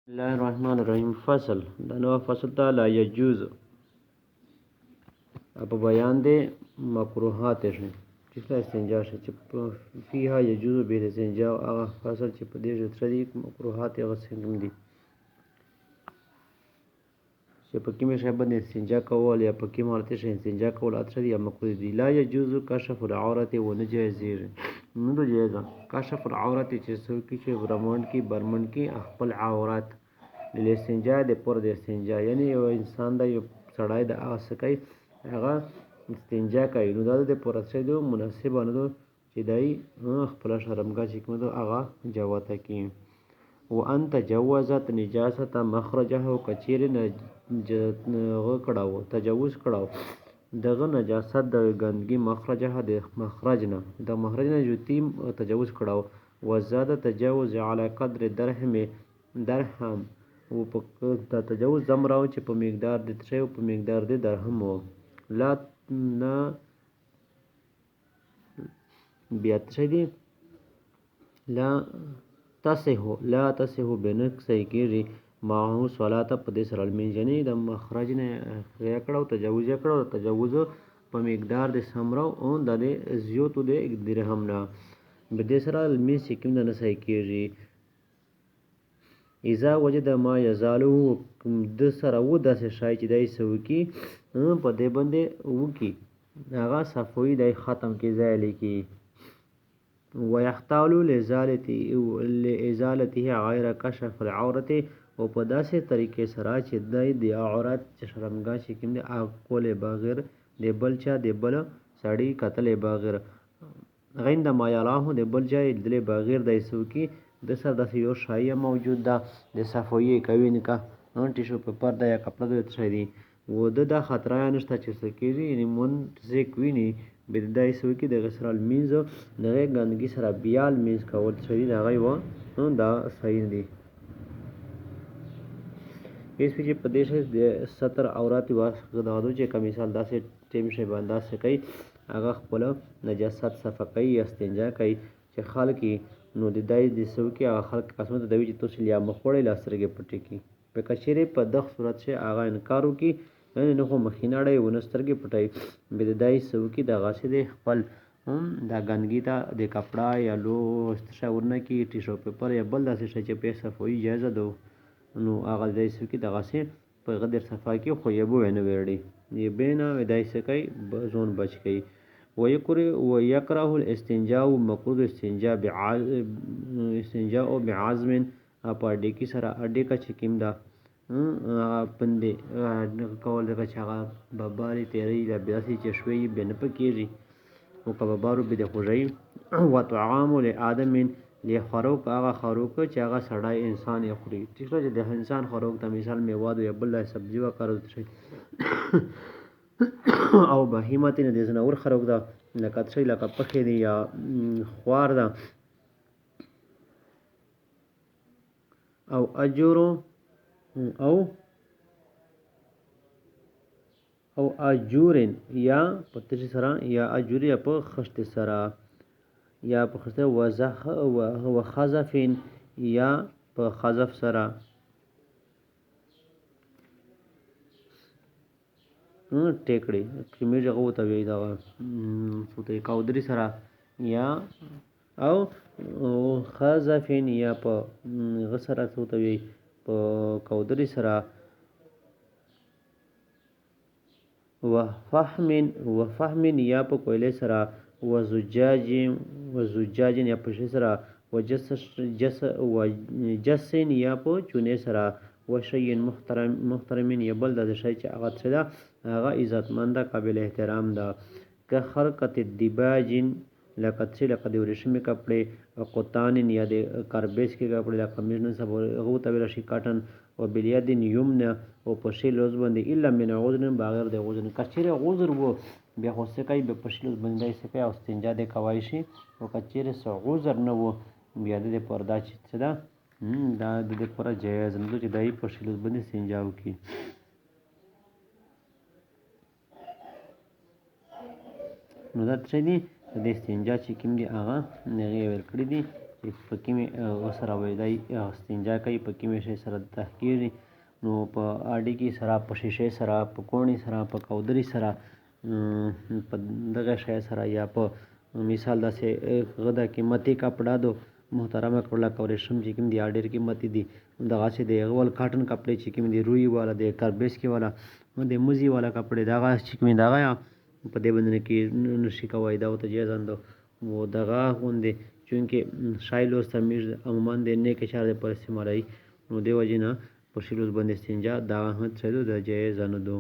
بسم الله الرحمن الرحیم. فصل دا نو فصل ته لا یجوز په بیان دی مکروهات شي چې استنجا شي چې فيها یجوز به استنجا هغه فصل چې په دې سره مکروهات هغه څنګه دي چې په کومه شی باندې استنجا کول یا په کومه حالت شي استنجا کول اثر دي یا مکروه دي. لا یجوز کشف العورت و نجایز نه جایز کشف العورت چې څوک چې برمند کی برمند کی خپل عورت الاستنجا د پر د استنجا یعنی یو انسان د یو سړی د اسکای هغه استنجا کوي نو دا د پر اسېدو مناسب نه چې دای خپل شرمګه چې کوم هغه جواته کی وان تجوزت نجاست مخرجه کچیر نه کړهو تجاوز کړهو دغه نجاست د ګندګي مخرجه د مخرج نه جوتی تجاوز کړهو وزاد تجاوز علی قدر درهم و په تجاوز زمراو چې په مقدار د تشي او په مقدار د درهم لا نه بیا تشي دي لا تصحو بنک صحیح کیږي ماهو صلات په دې سره المنجنی د مخرج نه یا کړه تجاوز په مقدار د سمراو او د زیوتو د درهم نه به دې سره المن سکم نه صحیح کیږي اذا وجد ما يزالو د سره و داسې شای چې دای سوکی په دې باندې وکی هغه صفوی دای ختم کی ځای لیکي ويختال لازالته غیر کشف العورت او په داسې طریقې سره چې د عورت شرمګا چې کوم د اقول بغیر د بل چا د بل سړی قتل بغیر غیند ما یراه د بل جای د بغیر د سوکی د سر د یو شای موجود ده د صفوی کوي نکا ټیشو پیپر د یا کپړه د تشری و د خطر نشته چې سکیږي یعنی مون زیکوینی بدای سوکی د غسر المینز د غندګي سره بیال مینز کول شری دا غي و دا صحیح دی اس چې په دیش د ستر عورت غدادو چې کوم مثال داسې ټیم شي باندې سکی هغه خپل نجاست صفقای استنجا کوي چې خلک نو د دای د سوکی هغه خلک قسمت دوی چې توسل یا مخوړې لاسرګې پټی کی په کچېره په دغه صورت شي هغه انکار وکي نه خو مخیناړې ونسترګې پټای به دای سوکی د غاسې د خپل دا ګندګی ته د کپڑا یا لو شاورنه کی ټیشو پیپر یا بل داسې شي چې په صفوی اجازه دو نو هغه دای سوکی د غاسې په غدر صفا کې خو یې بو نه وړي یې بینه دای سکی زون بچ کی ويكره الاستنجاء مقصود استنجاء بعزم په اډې کې سره اډې کا چکیم دا پندې کول دغه چاغه بباري تیری لا بیاسي چشوي بن پکېږي او کبابارو به د خوځي او طعام لآدم لخروق هغه خروق چې هغه سړی انسان یې خوري ټیک ده د انسان خروق ته مثال میوه یا بل سبزی وکړو شي او بهیمت نه د زنور خروق ده لکه شي لکه پخې دی یا خوار ده او اجورو او اجورن یا پتر سره یا اجوري په خشت سره یا په خشت وزخ او خزفین یا په خزف سره ټیکړي کیمه جوړ ته وی دا سوته کاودري سره یا او خزفین یا په غسره سوته وی په کاودري سره وفهم یا په کویله سره وزجاج یا په شي سره وجسن یا په چونه سره وشي محترم یا بل د شي چې هغه څه ده هغه عزتمند قابل احترام ده که خرقت الدباجن لکه د ورشمي کپڑے او قطان یا د کاربیس کې کپڑے لکه کمیشن سب هغه ته راشي کاټن او بلیاد یمنا او پشي لوز باندې الا من عذر بغیر د عذر کچره عذر وو بیا خو سکای به پشي لوز باندې سکای او استنجا د کوي شي او کچره سو عذر نه وو بیا د پردا چې دا د پر جایز نه چې دای پشي لوز باندې استنجا وکي نو دا څه دي د استنجا چې کوم دی هغه نه ویل کړی دي په کې مې سره وایي دی استنجا کوي، په کې مې شی سره کېږي، نو په اډې کې سره، په شیشې سره، په کوڼې سره، په کودري سره، په دغه شی سره، یا په مثال داسې غده قیمتي کپڑا دو محترمه کپڑا کوریشم چې کوم دی اډیر قیمتي دي، دغسې د هغه ول کاټن کپڑے چې کوم دی روی والا دی، کربیسکي والا د موزي والا کپڑے دغه چې کوم دغه په دې باندې کې نشي کوی، دا ورته جایز اندو و دغه غوندې چونکې شایلوز تمیز عموما د نیکې چارې لپاره استعمالوي، نو دې وجې نه په شیلوز باندې استنجا دغه هم څه د جایز نه دو.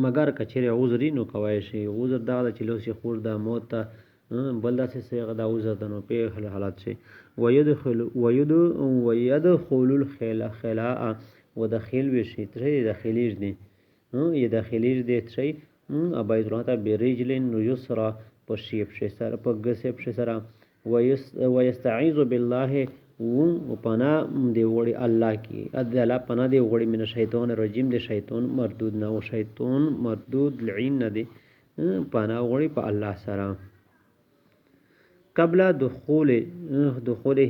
مګر که چیرې عذر نو کولی شي. عذر دغه ده چې لوس یې خور ده، موت ته، بل داسې څه هغه دا عذر ده، نو په حالات شي. ویدخل الخلاء ودخیل وشي ترې داخلیږ دی یا داخلیږ دی ترې بیت الله ته برجل یسرا په شی پښې سره، په ګسې پښې سره، ویستعیذ بالله و پناه دی وړي الله کې، د الله پناه دی وړي من شیطان رجیم، د شیطان مردود نه، او شیطان مردود لعین نه دی، پناه وړي په الله سره. قبل دخوله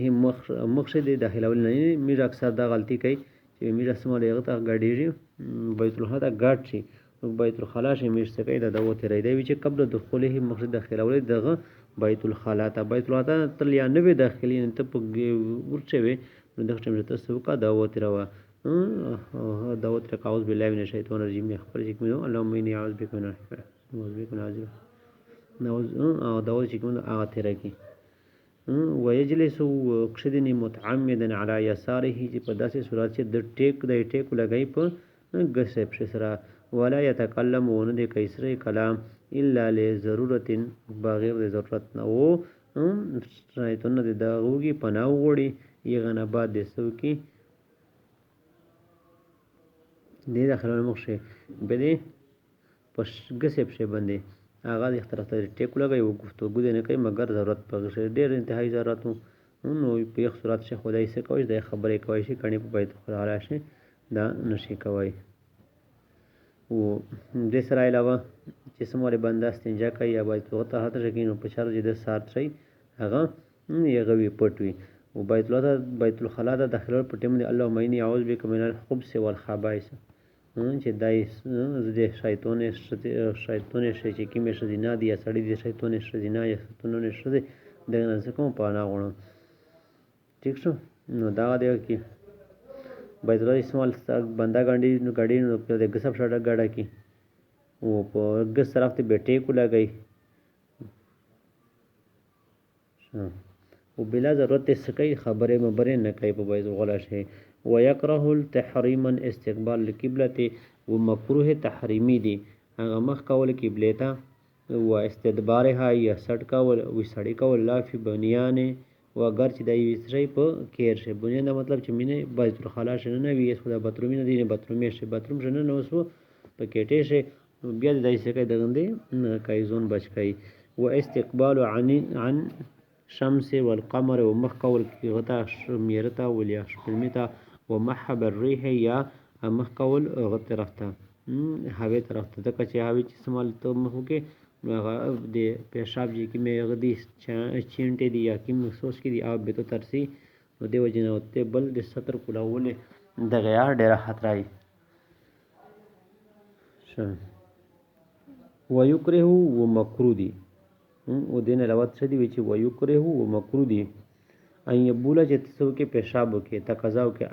مخشد داخلول نه، میر اکثر دا غلطي کوي چې میر اسمال هغه ته ګډېږي بیت الله ته ګډ شي، بیت الخلا شي، میر څه کوي دا وته ریدي وي چې قبل دخوله مخشد داخلول دغه بیت الخلا ته، بیت الله ته تل یا نه وي داخلي نه ته په ورچه وي، نو دغه ټیم ته سوکا دا وته روا دا وته قاوز بالله من الشیطان الرجیم خبر چې کوم اللهم اني اعوذ بک من العذاب نعوذ داود چې کوم هغه تیره کی. ویجلس کښدنې متعمدا علی یساره چې په داسې صورت چې د ټیک لګی په ګسې پښې سره، ولا یتکلم ونه د کیسره کلام الا لضرورت بغیر د ضرورت نه، و شیطان د دغوږي پناه وغوړي یغه نه بعد د سو کې د داخلو مخشه بده په ګسې پښې باندې هغه د طرف ته ټیک لګي او گفتگو نه کوي مګر ضرورت په ډېر انتهایی ضرورت نو په یو صورت شه خدای سره کوي د خبرې کوي شي کڼې په بیت خدا راشي دا نشي کوي. او د سره علاوه چې سموره بنده استنجا کوي یا بیت الله ته هته شکینو په شر چې د سات شي هغه یغه وی پټوي، او بیت الخلا ته داخله په ټیم دی اللهم اني اعوذ بک من الخبث والخبائث چې دای د شیطان شي چې کیمه شذینا دی یا سړی د شیطان شذینا یا ستونونه شذ دغه نه کوم پانا غوڼه ٹھیک شو. نو دا دی کې بیت الله استعمال بندا غاډي نو په د غسب شړه غاډه کې او په غس طرف ته بیٹې کو لګي او بلا ضرورت سکه خبره مبره نه کوي په بیت غلا شي. ويكره التحريما استقبال القبلة ومكروه تحریمی دی هغه مخ کول قبله ته و استدبارها یا سټ کول او سړی کول لا فی بنیانه و اگر چې دای وسری په کیر شي بنیان دا مطلب چې مینه بیت الخلا شنه نه وي خدا باتروم نه دی نه باتروم شي باتروم شنه نو وسو په کېټه شي بیا دای سکه دغندې کایزون بچ کای. و استقبال عن شمس والقمر ومخ کول غتا میرتا ولیا شپلمیتا ومحب الريح یا مخ کول غت طرف ته هوا طرف ته دغه چې هوا چې استعمال ته مخو کې هغه د پیشاب چې کې غدي چینټه دی یا کې محسوس کې دی او به تو ترسي نو دی وجنه ته بل د ستر کولاونه دغه یا ډیره خطرای ويكره ومکروه دی او دین علاوه څه دی چې ويكره ومکروه دی ان یبوله چې تاسو کې پیشاب کې تقاضاو کې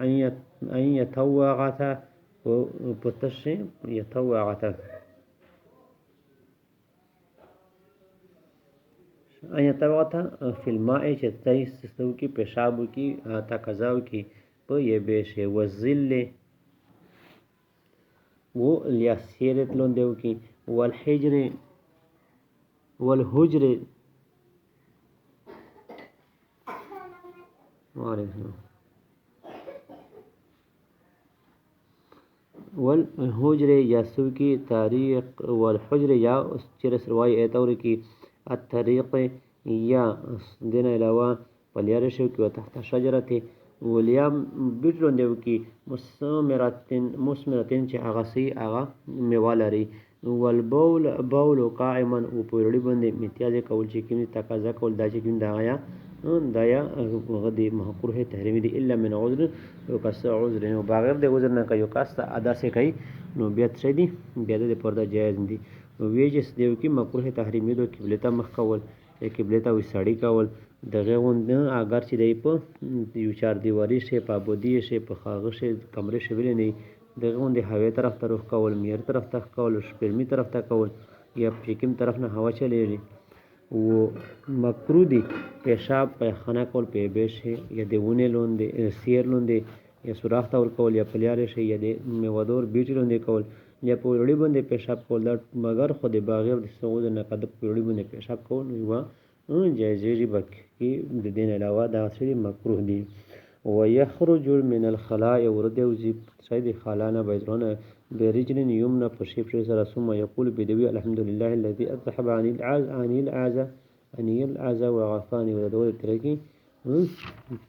ان یتوغته او پتشه یتوغته ان یتوغته فی الماء چې تاسو کې پیشاب کې تقاضاو کې په یبه شی وذل و لیاسیرت لوندو کې والحجر والحجر والحجر یا سو کی طریق والحجر یا چرس روای ایتور کی الطریق یا دین علاوه پلیار شو کی تحت شجرت ولیا بیٹلون دیو کی مسمرتن چې هغه سي هغه میوالري والبول قائما او په وړي باندې امتیاز کول چې کوم تقاضا کول دا چې کوم دا یا غدي مکروه تحریمی دي الا من عذر او کس عذر نو بغیر د عذر نه کوي کاسته ادا سي کوي نو بیا څه دي بیا د پرده جایز دي نو ویجس دیو کې مکروه تحریمی دو قبله ته مخ کول قبله ته وسړی کول دغه غوند اگر چې دی په یو چار دیواری شي په ابودی شي په خاغه شي کمرې شي ویل نه دغه غوند هوا طرف ته رخ کول میر طرف ته کول شپرمی طرف ته کول یا پکیم طرف نه هوا چلیږي و مکرو دي پیشاب پیخانه کول په بشه یا دیونه لوندې سیر لوندې یا سوراخ تول کول یا پلیار شي یا د میوادور بیټ لوندې کول یا په وړي باندې پیشاب کول دا مگر خو د بغیر د سعود نه قد په وړي باندې پیشاب کول نو جایزې بکی د دین علاوه دا څه مکروه دي ويخرج من الخلاء ورد وزي سيد خلانا بيدرون برجل يمنى بشيب سر ثم يقول بدوي الحمد لله الذي أذهب عن العزى وعافاني ودول التركي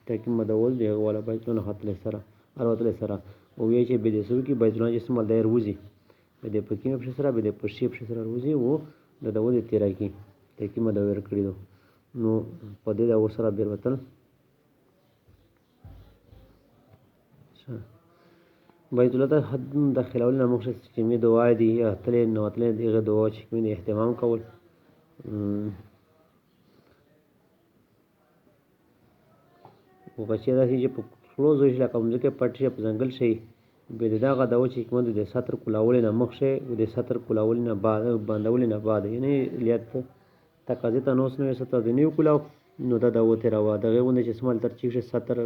تاكي مدول دي ولا بيدرون خط لسرا أروت لسرا ويجي بدسو كي بيدرون جسم الدير وزي بدي بكين بشسرا بدي بشيب شسرا وزي و دول التركي تاكي مدول كريدو نو پدې دا وسره بیر وطن بیت الله ته حد داخلول نه مخصوص چې می دعا دي اتلې نو اتلې دغه دعا چې می اهتمام کول او بچی دا چې په کلوز وشله کوم ځکه پټ شي په ځنګل شي به دغه دعا چې کوم د ساتر کولاول نه مخ شي او د ساتر کولاول نه بعد باندول نه بعد یعنی لیت تقاضا ته نوس نه ستاسو د نیو کولاو نو دا وته راو دغه ونه چې سمال تر چې 70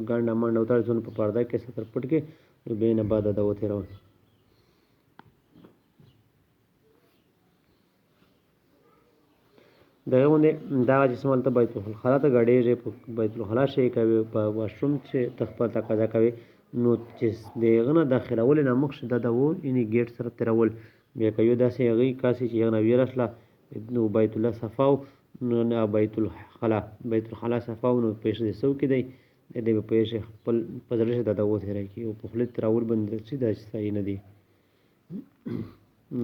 ګڼه منډه وتر ځون په پرده کې 70 پټ کې به نه بعد دا وته راو دغه ونه دا چې سمال ته بیت الخلا ته غړې بیت الخلا شي کوي په واشروم چې تخپل تقاضا کوي نو چې دغه نه داخلول نه مخ شته دا وو یعنی گیټ سره ترول بیا کوي دا سي هغه کاسي چې نه ویرسله نو بیت الله صفاو نو نه بیت الخلا صفاو نو پېښ دې سو کې دی دې په پېښ خپل پزړه د داوت هره کې او په خپل تراول باندې چې دا صحیح نه دی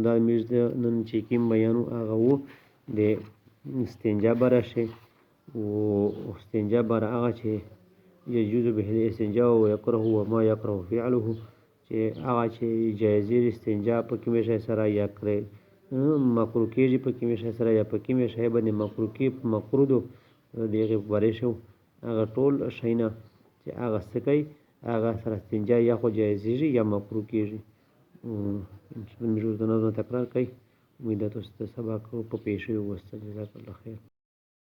دا میز نن چې کوم بیانو هغه وو د استنجا بره شي او استنجا بره هغه چې يجوز به الاستنجاء ويكره وما يكره فعله چې هغه چې جایز استنجا په کومه شي سره یا کړی مکروه کېږي په کومه شي سره یا په کومه شي باندې مکروه دو دغه باره شو هغه ټول شینا چې هغه سکی هغه سره استنجا یا خو جایز یا مکروه کېږي موږ د نظر تکرار کوي امید تاسو ته سبق په پیښه وسته جزاک الله خیر